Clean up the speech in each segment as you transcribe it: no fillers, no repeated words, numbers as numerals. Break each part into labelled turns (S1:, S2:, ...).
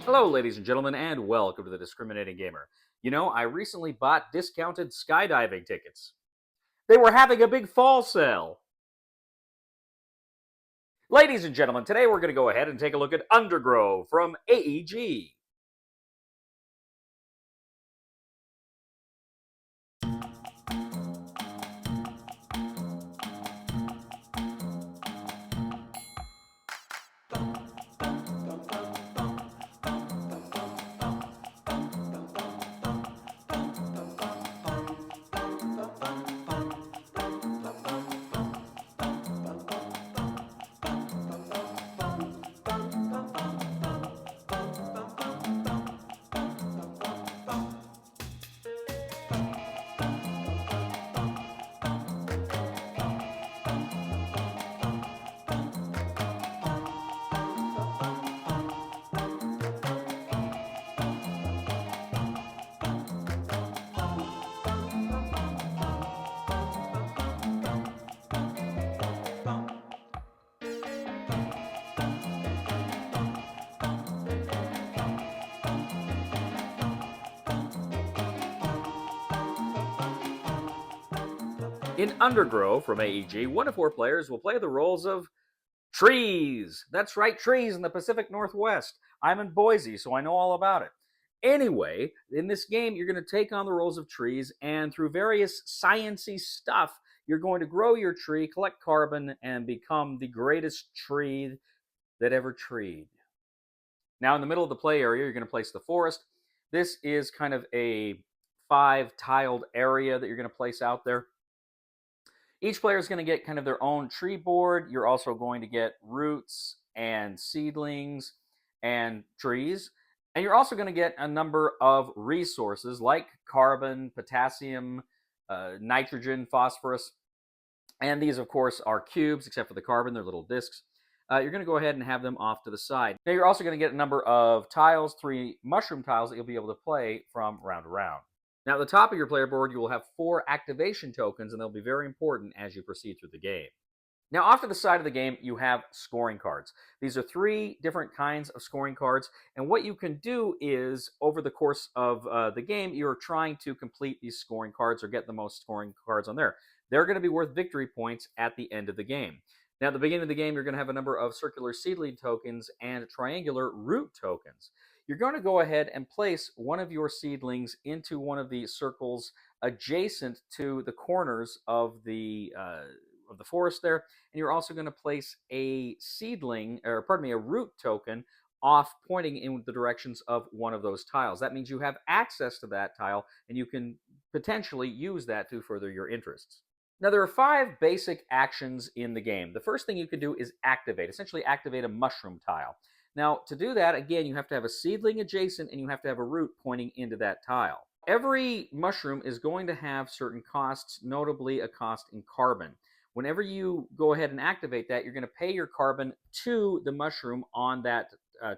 S1: Hello, ladies and gentlemen, and welcome to the Discriminating Gamer. You know, I recently bought discounted skydiving tickets. They were having a big fall sale. Ladies and gentlemen, today we're going to go ahead and take a look at Undergrove from AEG. In Undergrove from AEG, one to four players will play the roles of trees. That's right, trees in the Pacific Northwest. I'm in Boise, so I know all about it. Anyway, in this game, you're going to take on the roles of trees, and through various sciencey stuff, you're going to grow your tree, collect carbon, and become the greatest tree that ever treed. Now, in the middle of the play area, you're going to place the forest. This is kind of a 5-tiled area that you're going to place out there. Each player is going to get kind of their own tree board. You're also going to get roots and seedlings and trees. And you're also going to get a number of resources like carbon, potassium, nitrogen, phosphorus. And these, of course, are cubes, except for the carbon. They're little discs. You're going to go ahead and have them off to the side. Now, you're also going to get a number of tiles, 3 mushroom tiles that you'll be able to play from round to round. Now, at the top of your player board, you will have 4 activation tokens, and they'll be very important as you proceed through the game. Now, off to the side of the game, you have scoring cards. These are 3 different kinds of scoring cards, and what you can do is, over the course of the game, you're trying to complete these scoring cards or get the most scoring cards on there. They're going to be worth victory points at the end of the game. Now, at the beginning of the game, you're going to have a number of circular seedling tokens and triangular root tokens. You're going to go ahead and place one of your seedlings into one of the circles adjacent to the corners of the forest there, and you're also going to place a a root token off pointing in the directions of one of those tiles. That means you have access to that tile, and you can potentially use that to further your interests. Now, there are 5 basic actions in the game. The first thing you can do is essentially activate a mushroom tile. Now, to do that, again, you have to have a seedling adjacent and you have to have a root pointing into that tile. Every mushroom is going to have certain costs, notably a cost in carbon. Whenever you go ahead and activate that, you're going to pay your carbon to the mushroom on that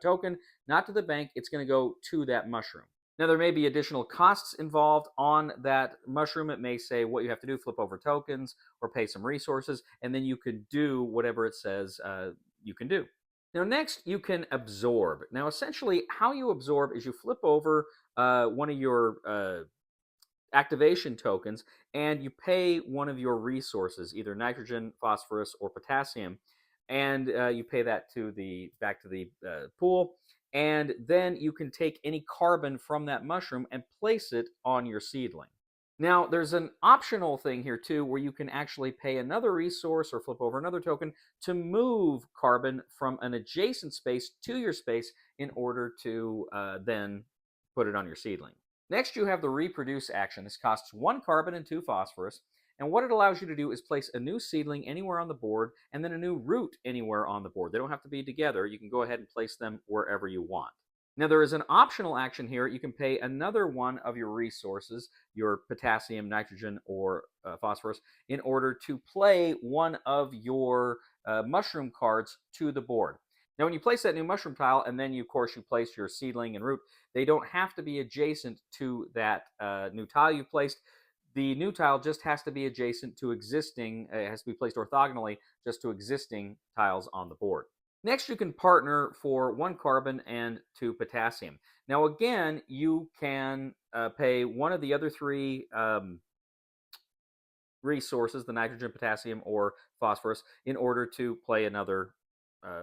S1: token, not to the bank. It's going to go to that mushroom. Now, there may be additional costs involved on that mushroom. It may say what you have to do, flip over tokens or pay some resources, and then you can do whatever it says you can do. Now, next, you can absorb. Now, essentially, how you absorb is you flip over one of your activation tokens, and you pay one of your resources, either nitrogen, phosphorus, or potassium, and you pay that back to the pool, and then you can take any carbon from that mushroom and place it on your seedling. Now, there's an optional thing here, too, where you can actually pay another resource or flip over another token to move carbon from an adjacent space to your space in order to then put it on your seedling. Next, you have the reproduce action. This costs 1 carbon and 2 phosphorus, and what it allows you to do is place a new seedling anywhere on the board and then a new root anywhere on the board. They don't have to be together. You can go ahead and place them wherever you want. Now, there is an optional action here. You can pay another one of your resources, your potassium, nitrogen, or phosphorus, in order to play one of your mushroom cards to the board. Now, when you place that new mushroom tile, and then, of course, you place your seedling and root, they don't have to be adjacent to that new tile you've placed. The new tile just has to be adjacent to existing, it has to be placed orthogonally just to existing tiles on the board. Next, you can partner for 1 carbon and 2 potassium. Now, again, you can pay one of the other 3 resources, the nitrogen, potassium, or phosphorus, in order to play another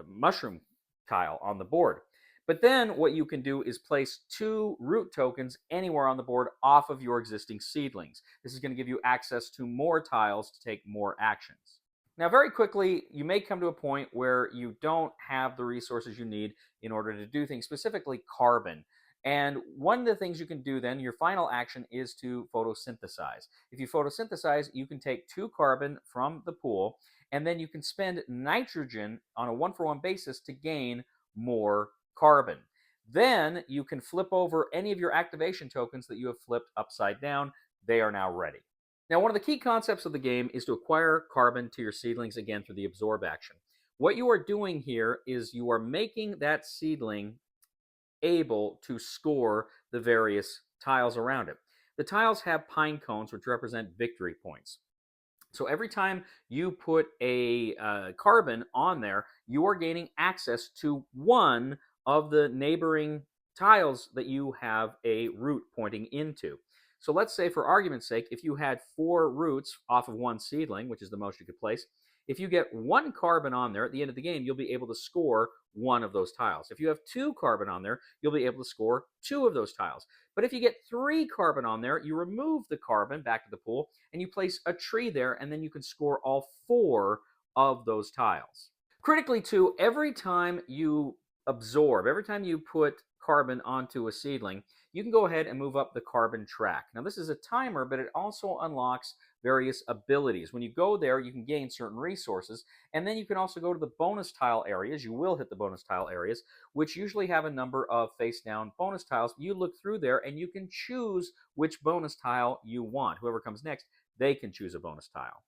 S1: mushroom tile on the board. But then what you can do is place 2 root tokens anywhere on the board off of your existing seedlings. This is going to give you access to more tiles to take more actions. Now, very quickly, you may come to a point where you don't have the resources you need in order to do things, specifically carbon. And one of the things you can do then, your final action, is to photosynthesize. If you photosynthesize, you can take 2 carbon from the pool, and then you can spend nitrogen on a 1-for-1 basis to gain more carbon. Then you can flip over any of your activation tokens that you have flipped upside down. They are now ready. Now, one of the key concepts of the game is to acquire carbon to your seedlings, again, through the absorb action. What you are doing here is you are making that seedling able to score the various tiles around it. The tiles have pine cones, which represent victory points. So every time you put a carbon on there, you are gaining access to one of the neighboring tiles that you have a root pointing into. So let's say, for argument's sake, if you had 4 roots off of 1 seedling, which is the most you could place, if you get 1 carbon on there, at the end of the game, you'll be able to score one of those tiles. If you have 2 carbon on there, you'll be able to score 2 of those tiles. But if you get 3 carbon on there, you remove the carbon back to the pool, and you place a tree there, and then you can score all 4 of those tiles. Critically, too, every time you absorb, every time you put carbon onto a seedling, you can go ahead and move up the carbon track. Now, this is a timer, but it also unlocks various abilities. When you go there, you can gain certain resources, and then you can also go to the bonus tile areas. You will hit the bonus tile areas, which usually have a number of face-down bonus tiles. You look through there, and you can choose which bonus tile you want. Whoever comes next, they can choose a bonus tile.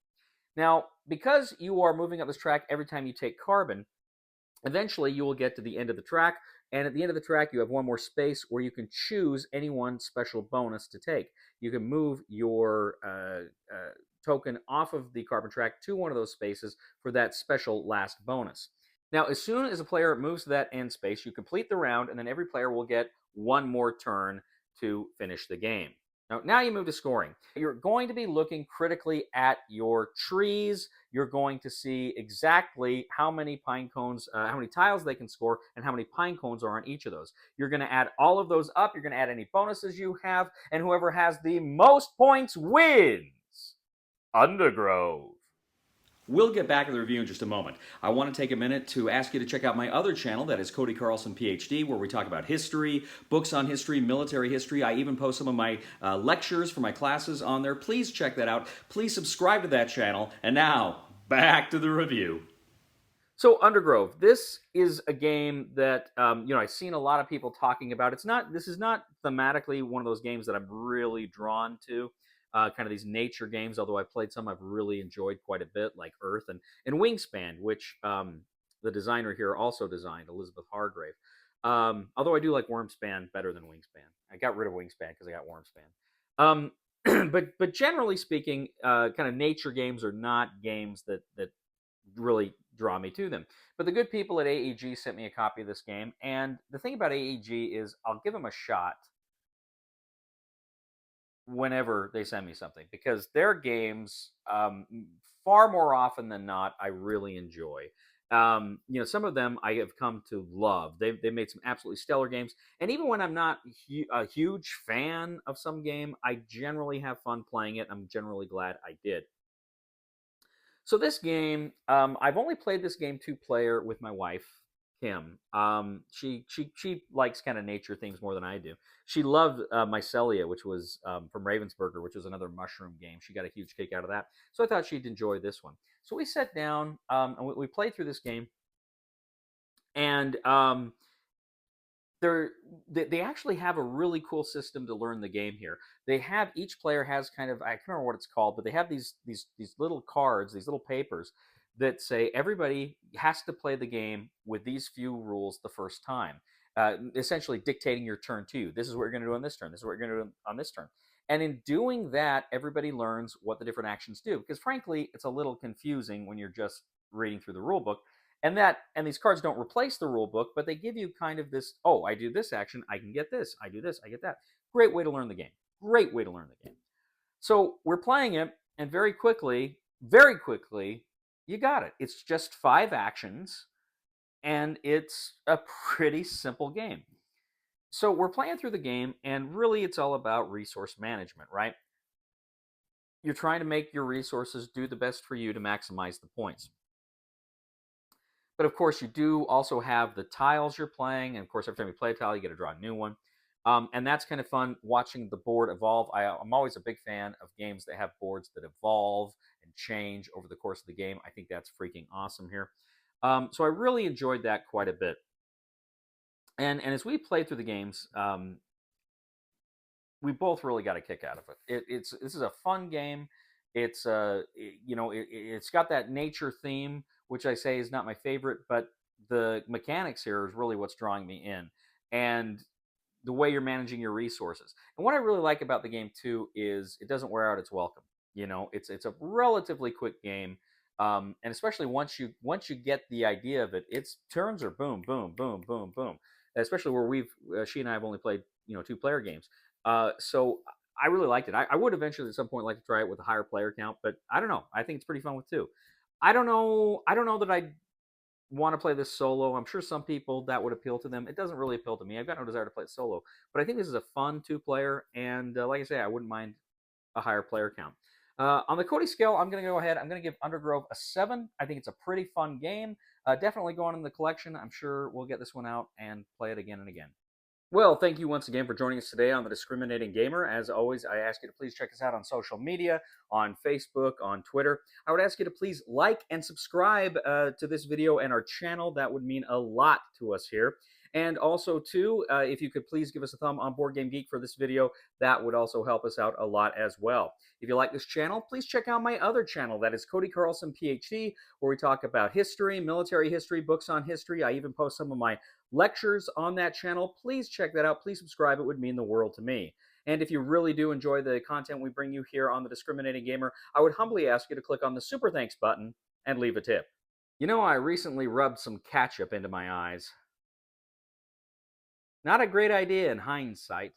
S1: Now, because you are moving up this track every time you take carbon, eventually you will get to the end of the track, and at the end of the track you have one more space where you can choose any one special bonus to take. You can move your token off of the carbon track to one of those spaces for that special last bonus. Now, as soon as a player moves to that end space, you complete the round, and then every player will get one more turn to finish the game. Now you move to scoring. You're going to be looking critically at your trees. You're going to see exactly how many pine cones, how many tiles they can score, and how many pine cones are on each of those. You're going to add all of those up. You're going to add any bonuses you have, and whoever has the most points wins. Undergrove. We'll get back to the review in just a moment. I want to take a minute to ask you to check out my other channel, that is Cody Carlson, PhD, where we talk about history, books on history, military history. I even post some of my lectures for my classes on there. Please check that out. Please subscribe to that channel. And now, back to the review. So, Undergrove, this is a game that I've seen a lot of people talking about. This is not thematically one of those games that I'm really drawn to. Kind of these nature games, although I've played some I've really enjoyed quite a bit, like Earth and Wingspan, which the designer here also designed, Elizabeth Hargrave. Although I do like Wormspan better than Wingspan. I got rid of Wingspan because I got Wormspan. But generally speaking, kind of nature games are not games that really draw me to them. But the good people at AEG sent me a copy of this game, and the thing about AEG is I'll give them a shot whenever they send me something, because their games, far more often than not, I really enjoy. Some of them I have come to love. They've made some absolutely stellar games, and even when I'm not a huge fan of some game, I generally have fun playing it. I'm generally glad I did. So this game, I've only played this game 2-player with my wife, Kim. She likes kind of nature things more than I do. She loved Mycelia, which was from Ravensburger, which was another mushroom game. She got a huge kick out of that. So I thought she'd enjoy this one. So we sat down and we played through this game, and they actually have a really cool system to learn the game here. Each player has kind of, I can't remember what it's called, but they have these little cards, these little papers that say everybody has to play the game with these few rules the first time, essentially dictating your turn to you. This is what you're going to do on this turn. This is what you're going to do on this turn. And in doing that, everybody learns what the different actions do. Because frankly, it's a little confusing when you're just reading through the rule book. And these cards don't replace the rule book, but they give you kind of this, oh, I do this action, I can get this. I do this, I get that. Great way to learn the game. Great way to learn the game. So we're playing it, and very quickly, you got it. It's just 5 actions, and it's a pretty simple game. So we're playing through the game, and really it's all about resource management, right? You're trying to make your resources do the best for you to maximize the points. But of course, you do also have the tiles you're playing, and of course, every time you play a tile, you get to draw a new one. And that's kind of fun watching the board evolve. I'm always a big fan of games that have boards that evolve and change over the course of the game. I think that's freaking awesome here. So I really enjoyed that quite a bit. And as we played through the games, we both really got a kick out of it. This is a fun game. It's it's got that nature theme, which I say is not my favorite, but the mechanics here is really what's drawing me in, and the way you're managing your resources. And what I really like about the game too is it doesn't wear out its welcome. It's a relatively quick game, and especially once you get the idea of it, its turns are boom, boom, boom, boom, boom. Especially where she and I have only played 2-player games. So I really liked it. I would eventually at some point like to try it with a higher player count, but I don't know. I think it's pretty fun with 2. I don't know. I don't know that I want to play this solo. I'm sure some people that would appeal to them. It doesn't really appeal to me. I've got no desire to play it solo, but I think this is a fun 2-player, and like I say, I wouldn't mind a higher player count. On the Cody scale, I'm going to go ahead. I'm going to give Undergrove a 7. I think it's a pretty fun game. Definitely going in the collection. I'm sure we'll get this one out and play it again and again. Well, thank you once again for joining us today on The Discriminating Gamer. As always, I ask you to please check us out on social media, on Facebook, on Twitter. I would ask you to please like and subscribe to this video and our channel. That would mean a lot to us here. And also, too, if you could please give us a thumb on Board Game Geek for this video, that would also help us out a lot as well. If you like this channel, please check out my other channel. That is Cody Carlson, PhD, where we talk about history, military history, books on history. I even post some of my lectures on that channel. Please check that out. Please subscribe. It would mean the world to me. And if you really do enjoy the content we bring you here on The Discriminating Gamer, I would humbly ask you to click on the Super Thanks button and leave a tip. I recently rubbed some ketchup into my eyes. Not a great idea in hindsight.